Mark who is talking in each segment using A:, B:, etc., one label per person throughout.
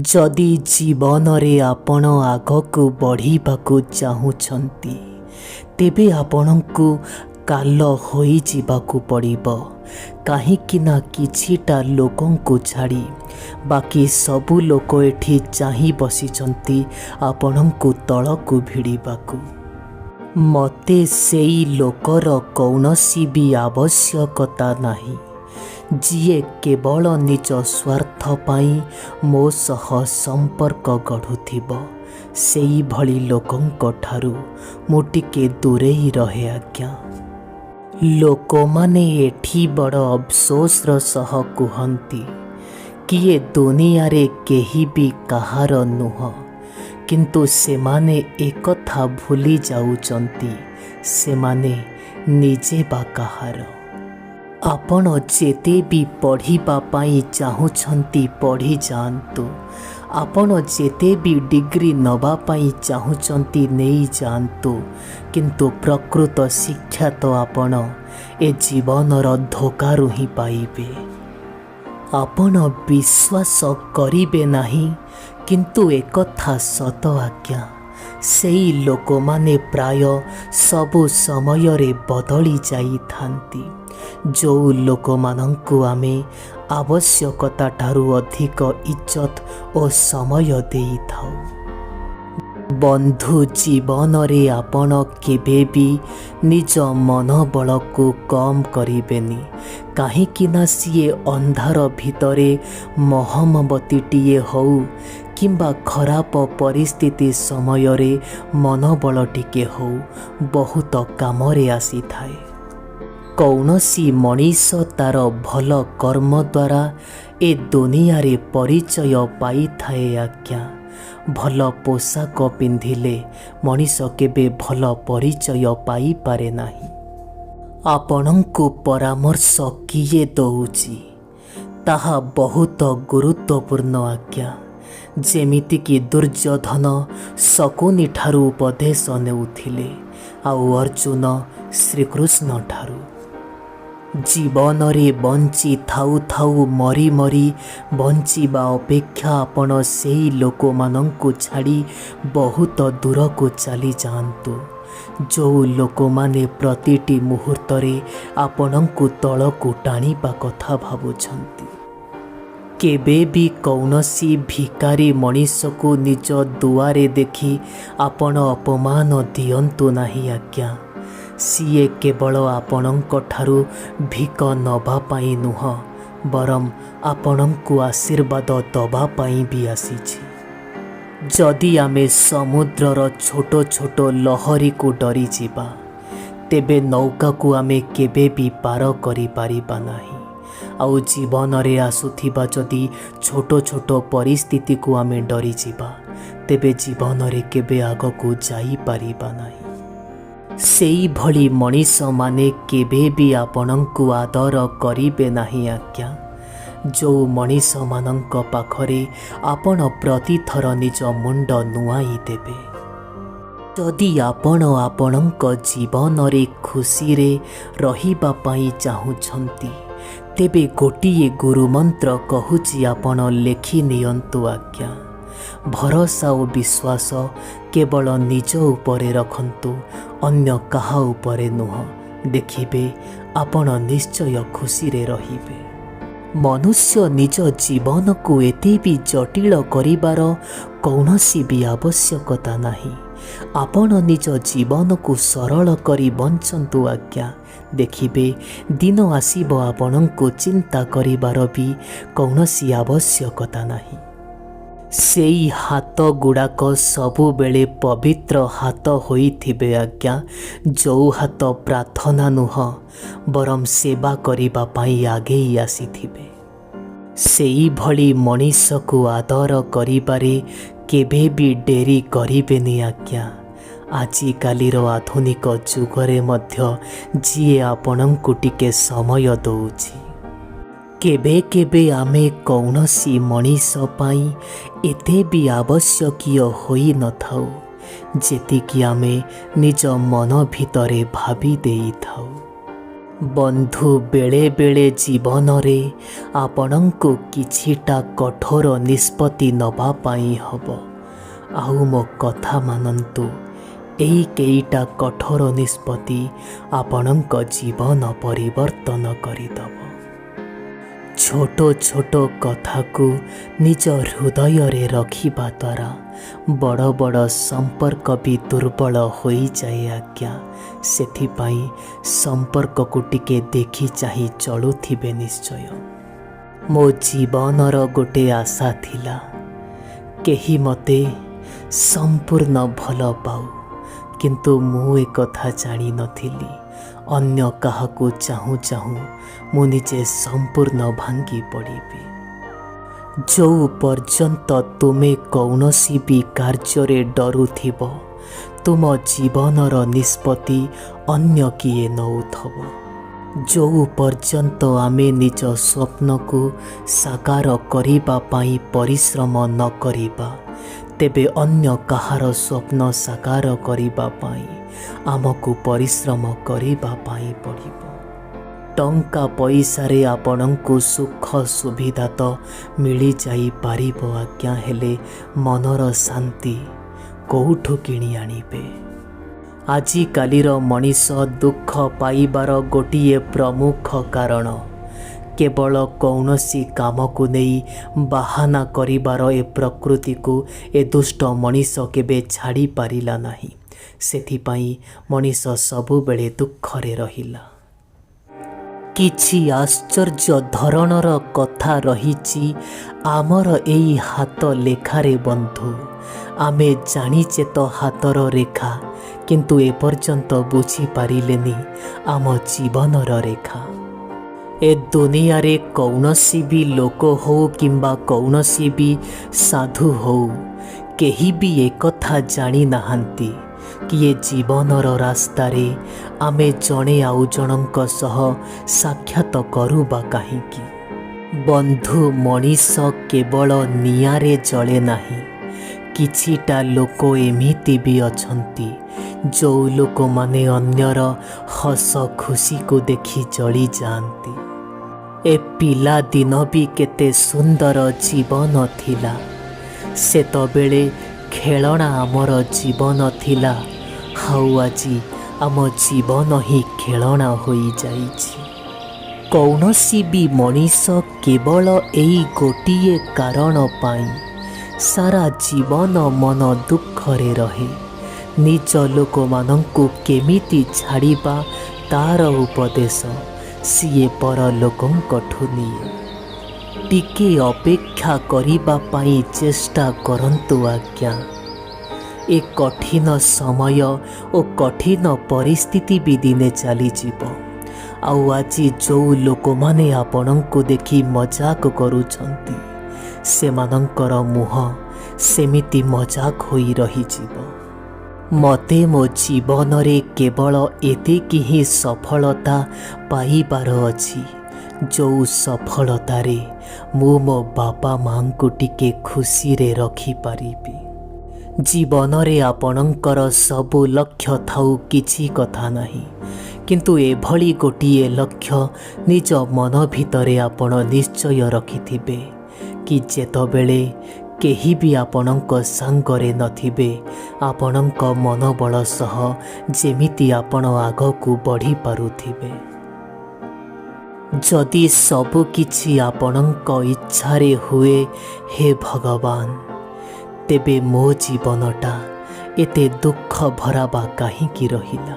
A: जदि जीवन रे आपण आगकू बढ़िबाकू चाहुछंती तेबे आपणଙ୍କୁ काल होई जिबाकू पड़िबो। काहींकि ना किछिटा लोकंकू छाड़ी बाकी सबु लोक एठी चाही बसिचंती आपणଙ୍କୁ तळकू भिड़िबाकू। मते सेई लोकर कौनसी भी आवश्यकता नाही जिए केवल निज स्वार्थ पाई मो सह संपर्क गढ़ुथिबो। सेई भली लोकंक ठारू मु टिके दूरेई रहे आज्ञा। लोक माने एठी बड़ अफसोसर सह कुहंती कि ये दुनिया रे केही भी कहार नुह, किंतु सेमाने एकथा भूली जाउचंती सेमाने निजे बा कहार। आपण जेते भी पढ़िबा पाई चाहुछंती पढ़ी जांतु। आपण जेते भी डिग्री नबा पाई चाहुछंती नेई जांतु, किंतु प्रकृत शिक्षा तो आपण ए जीवनर धोकारु ही पाइबे। आपण विश्वास करिबे नाही, किंतु एकथा सत आज्ञा सेई लोक माने प्राय सबु समय रे बदली जाई थांती जो लोक मानंकु आमे आवश्यकता ठारू अधिक इज्जत और समय देई थाउ। बंधु जीवन रे आपण केबे भी निज मनोबल को कम करिबेनी, काहींकि ना सीए अंधार भितरे महमबतीटीए हऊ किंबा खराब परिस्थिति समय रे मनोबल टिके हऊ बहुत कामरे आसी थाए। कौनसी मनीष तार भल कर्म द्वारा ए दुनिया रे परिचय पाई थाए आज्ञा। भल पोशाक पिंधिले मनीष केबे भल परिचय पाई पारे नाही। आपणଙ୍କୁ परामर्श किए दउची ताहा बहुत गुरुत्वपूर्ण आज्ञा। जेमिति कि दुर्योधन शकुनी ठारू उपदेश नेउथिले आउ अर्जुन श्रीकृष्ण ठारू। जीवन रे बंची थाउ थाउ मरी मरी बंचीबा अपेक्षा आपण सेई लोक मानंकु छाड़ी बहुत दूर को चली जांतु जो लोक माने प्रतिटी मुहूर्त रे आपणଙ୍କୁ तळकू टाणीबा कथा भाबुछंती। केबे भी कौनसी भिकारी मनीष को निज दुआरे देखी आपण अपमान दियंतु नाही आज्ञा। सीए केवल आपणଙ୍କ ठारू भिक नबा पाई नुह, बरम आपणଙ୍କୁ आशीर्वाद दबा पाई भी आसीछि। जदि आमे समुद्रर छोट छोट लहरी को डरी जिबा तेबे नौका को आमे केबे भी पार करि पारिबा नाही। आउ जीवन रे आसुथिबा जदि छोट छोट परिस्थिति को आमे डरी जिबा तेबे जीवन रे केबे आगकू जाई पारिबा नाही। सेई भली मनीष माने केबे भी आपणଙ୍କୁ आदर करिबे नाही आज्ञा। जो मनीष मानंक पाखरे आपण प्रतिथर निज मुंड नुआई देबे। जदि आपण आपणଙ୍କ जीवन रे खुशी रे रहिबा पाई चाहुछंती तेबे गोटिए गुरुमंत्र कहूची आपण लेखि नियंतु आज्ञा। भरोसा और विश्वास केवल निज उपरे रखंतु, अन्य काहा उपरे नुह। देखिबे आपण निश्चय खुशी रे रहिबे। मनुष्य निज जीवन को एते भी जटिल करिबार कौनसी भी आवश्यकता नाही। आपण निज जीवन को सरल करी बंचंतु आज्ञा। देखिबे दिन आसीब आपणଙ୍କୁ चिंता करिबार भी कौनसी आवश्यकता नाही। सेई हाथ गुड़ाक सबु बेले पवित्र हाथ होइथिबे आज्ञा। जो हाथ प्रार्थना नुह बरम सेवा करिबा पाई आगेई आसीथिबे। सेई भली मनीष को आदर करिबारे केबे भी डेरी करिबेनी आज्ञा। आजिकालीर आधुनिक जुगरे मध्य जिए आपणଙ୍କୁ टिके समय दउची। केबे केबे आमे कौनसी मनीष पाई एते भी आवश्यकीय होई न थाउ जेतिकी आमे निज मन भितरे भाबी देई थाउ। ବନ୍ଧୁ ବେଳେ ବେଳେ ଜୀବନରେ ଆପଣଙ୍କୁ କିଛିଟା କଠୋର ନିଷ୍ପତ୍ତି ନେବା ପାଇଁ ହେବ। ଆଉ ମୋ କଥା ମାନନ୍ତୁ, ଏହି କେଇଟା କଠୋର ନିଷ୍ପତ୍ତି ଆପଣଙ୍କ ଜୀବନ ପରିବର୍ତ୍ତନ କରିଦେବ। ଛୋଟ ଛୋଟ କଥାକୁ ନିଜ ହୃଦୟରେ ରଖିବା ଦ୍ୱାରା ବଡ଼ ବଡ଼ ସମ୍ପର୍କ ବି ଦୁର୍ବଳ ହୋଇଯାଏ ଆଜ୍ଞା। ସେଥିପାଇଁ ସମ୍ପର୍କକୁ ଟିକେ ଦେଖି ଚାହିଁ ଚଳୁଥିବେ ନିଶ୍ଚୟ। ମୋ ଜୀବନର ଗୋଟେ ଆଶା ଥିଲା, କେହି ମୋତେ ସମ୍ପୂର୍ଣ୍ଣ ଭଲ ପାଉ, କିନ୍ତୁ ମୁଁ ଏକଥା ଜାଣିନଥିଲି ଅନ୍ୟ କାହାକୁ ଚାହୁଁ ଚାହୁଁ ମୁଁ ନିଜେ ସମ୍ପୂର୍ଣ୍ଣ ଭାଙ୍ଗି ପଡ଼ିବି। ଯେଉଁ ପର୍ଯ୍ୟନ୍ତ ତୁମେ କୌଣସି ବି କାର୍ଯ୍ୟରେ ଡରୁଥିବ, ତୁମ ଜୀବନର ନିଷ୍ପତ୍ତି ଅନ୍ୟ କିଏ ନେଉଥିବ। ଯେଉଁ ପର୍ଯ୍ୟନ୍ତ ଆମେ ନିଜ ସ୍ୱପ୍ନକୁ ସାକାର କରିବା ପାଇଁ ପରିଶ୍ରମ ନ କରିବା, ତେବେ ଅନ୍ୟ କାହାର ସ୍ୱପ୍ନ ସାକାର କରିବା ପାଇଁ ଆମକୁ ପରିଶ୍ରମ କରିବା ପାଇଁ ପଡ଼ିବ। ଟଙ୍କା ପଇସାରେ ଆପଣଙ୍କୁ ସୁଖ ସୁବିଧା ତ ମିଳିଯାଇପାରିବ ଆଜ୍ଞା, ହେଲେ ମନର ଶାନ୍ତି କେଉଁଠୁ କିଣି ଆଣିବେ? ଆଜିକାଲିର ମଣିଷ ଦୁଃଖ ପାଇବାର ଗୋଟିଏ ପ୍ରମୁଖ କାରଣ କେବଳ କୌଣସି କାମକୁ ନେଇ ବାହାନା କରିବାର ଏ ପ୍ରକୃତିକୁ ଏ ଦୁଷ୍ଟ ମଣିଷ କେବେ ଛାଡ଼ି ପାରିଲା ନାହିଁ। ସେଥିପାଇଁ ମଣିଷ ସବୁବେଳେ ଦୁଃଖରେ ରହିଲା। କିଛି ଆଶ୍ଚର୍ଯ୍ୟ ଧରଣର କଥା ରହିଛି ଆମର ଏଇ ହାତ ଲେଖାରେ ବନ୍ଧୁ। ଆମେ ଜାଣିଛେ ତ ହାତର ରେଖା, କିନ୍ତୁ ଏପର୍ଯ୍ୟନ୍ତ ବୁଝିପାରିଲେନି ଆମ ଜୀବନର ରେଖା। ଏ ଦୁନିଆରେ କୌଣସି ବି ଲୋକ ହଉ କିମ୍ବା କୌଣସି ବି ସାଧୁ ହଉ, କେହି ବି ଏକଥା ଜାଣିନାହାନ୍ତି କି ଏ ଜୀବନର ରାସ୍ତାରେ ଆମେ ଜଣେ ଆଉ ଜଣଙ୍କ ସହ ସାକ୍ଷାତ କରୁ ବା କାହିଁକି। ବନ୍ଧୁ, ମଣିଷ କେବଳ ନିଆଁରେ ଜଳେ ନାହିଁ। କିଛିଟା ଲୋକ ଏମିତି ବି ଅଛନ୍ତି ଯେଉଁ ଲୋକମାନେ ଅନ୍ୟର ହସ ଖୁସିକୁ ଦେଖି ଜଳିଯାଆନ୍ତି। ଏ ପିଲାଦିନ ବି କେତେ ସୁନ୍ଦର ଜୀବନ ଥିଲା। ସେତେବେଳେ ଖେଳଣା ଆମର ଜୀବନ ଥିଲା, ଆଉ ଆଜି ଆମ ଜୀବନ ହିଁ ଖେଳଣା ହୋଇଯାଇଛି। କୌଣସି ବି ମଣିଷ କେବଳ ଏଇ ଗୋଟିଏ କାରଣ ପାଇଁ ସାରା ଜୀବନ ମନ ଦୁଃଖରେ ରହେ। ନିଜ ଲୋକମାନଙ୍କୁ କେମିତି ଛାଡ଼ିବା ତାର ଉପଦେଶ ସିଏ ପର ଲୋକଙ୍କଠୁ ନିଏ। ଟିକେ ଅପେକ୍ଷା କରିବା ପାଇଁ ଚେଷ୍ଟା କରନ୍ତୁ ଆଜ୍ଞା। ଏ କଠିନ ସମୟ ଓ କଠିନ ପରିସ୍ଥିତି ବି ଦିନେ ଚାଲିଯିବ। ଆଉ ଆଜି ଯେଉଁ ଲୋକମାନେ ଆପଣଙ୍କୁ ଦେଖି ମଜାକ କରୁଛନ୍ତି, ସେମାନଙ୍କର ମୁହଁ ସେମିତି ମଜାକ ହୋଇ ରହିଯିବ। ମୋତେ ମୋ ଜୀବନରେ କେବଳ ଏତିକି ହିଁ ସଫଳତା ପାଇବାର ଅଛି, ଯେଉଁ ସଫଳତାରେ ମୁଁ ମୋ ବାପା ମାଆଙ୍କୁ ଟିକେ ଖୁସିରେ ରଖିପାରିବି। ଜୀବନରେ ଆପଣଙ୍କର ସବୁ ଲକ୍ଷ୍ୟ ଥାଉ କିଛି କଥା ନାହିଁ, କିନ୍ତୁ ଏଭଳି ଗୋଟିଏ ଲକ୍ଷ୍ୟ ନିଜ ମନ ଭିତରେ ଆପଣ ନିଶ୍ଚୟ ରଖିଥିବେ କି ଯେତେବେଳେ କେହି ବି ଆପଣଙ୍କ ସାଙ୍ଗରେ ନଥିବେ, ଆପଣଙ୍କ ମନୋବଳ ସହ ଯେମିତି ଆପଣ ଆଗକୁ ବଢ଼ିପାରୁଥିବେ। ଯଦି ସବୁ କିଛି ଆପଣଙ୍କ ଇଚ୍ଛାରେ ହୁଏ, ହେ ଭଗବାନ, ତେବେ ମୋ ଜୀବନଟା ଏତେ ଦୁଃଖ ଭରା ବା କାହିଁକି ରହିଲା?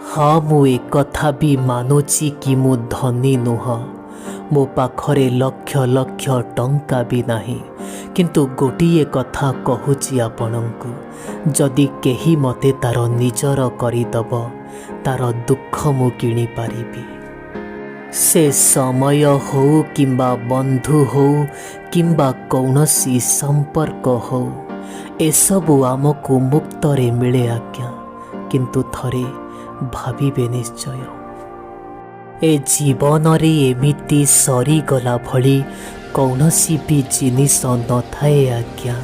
A: ହଁ, ମୁଁ ଏକଥା ବି ମାନୁଛି କି ମୁଁ ଧନୀ ନୁହଁ, ମୋ ପାଖରେ ଲକ୍ଷ ଲକ୍ଷ ଟଙ୍କା ବି ନାହିଁ, କିନ୍ତୁ ଗୋଟିଏ କଥା କହୁଛି ଆପଣଙ୍କୁ, ଯଦି କେହି ମୋତେ ତାର ନିଜର କରିଦେବ, ତାର ଦୁଃଖ ମୁଁ କିଣିପାରିବି। ସେ ସମୟ ହଉ କିମ୍ବା ବନ୍ଧୁ ହଉ କିମ୍ବା କୌଣସି ସମ୍ପର୍କ ହଉ, ଏସବୁ ଆମକୁ ମୁକ୍ତରେ ମିଳେ ଆଜ୍ଞା। କିନ୍ତୁ ଥରେ ଭାବିବେ ନିଶ୍ଚୟ, ଏ ଜୀବନରେ ଏମିତି ସରିଗଲା ଭଳି କୌଣସି ବି ଜିନିଷ ନଥାଏ ଆଜ୍ଞା।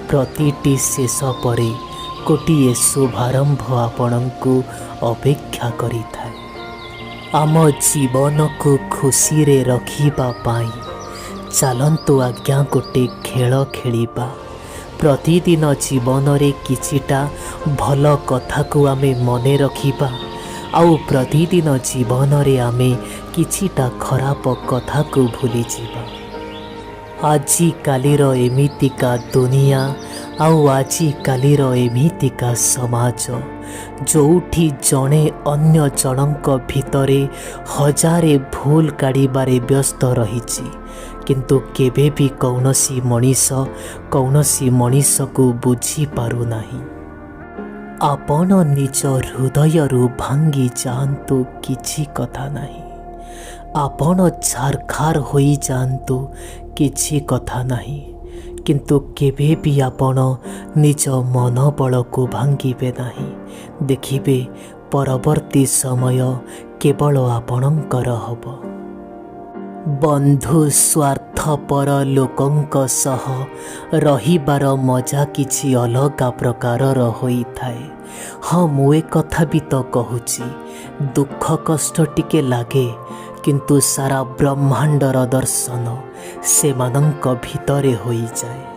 A: ପ୍ରତିଟି ଶେଷ ପରେ ଗୋଟିଏ ଶୁଭାରମ୍ଭ ଆପଣଙ୍କୁ ଅପେକ୍ଷା କରିଥାଏ। आम जीवन को खुशी रे रखिबा पाई चलंतु आज्ञा गोटे खेल खेलिबा। प्रतिदिन जीवन रे किछिटा भल कथा को आमे मने रखिबा आउ प्रतिदिन जीवन रे आमे किछिटा खराब कथा को भूली जीवा। आजी कालीर एमितिका दुनिया आउ आजी कालीर एमितिका समाज जोठी जणे अन्य जनक भितरे हजारे भूल काढ़िबारे व्यस्त रहिछि किंतु केबे भी कौनसी मनीष को बुझी पारु नाही। आपण निज हृदयरू भांगी जातु किछि कथा नाही। आपण छारखार होई जातु किछि कथा नाही किंतु केबे भी आपण निज मनोबल को भांगिबे नाही। देखिबे परवर्ती समय केवल आपणकर हब। बंधु स्वार्थपर लोकंक सह रहिबार मजा किछि अलगा प्रकारर होइथाए। हाँ मु ए कथा भी तो कहूची दुख कष्ट टिके लागे किंतु सारा ब्रह्मांडर दर्शन सेमानंक भितरे होई जाए।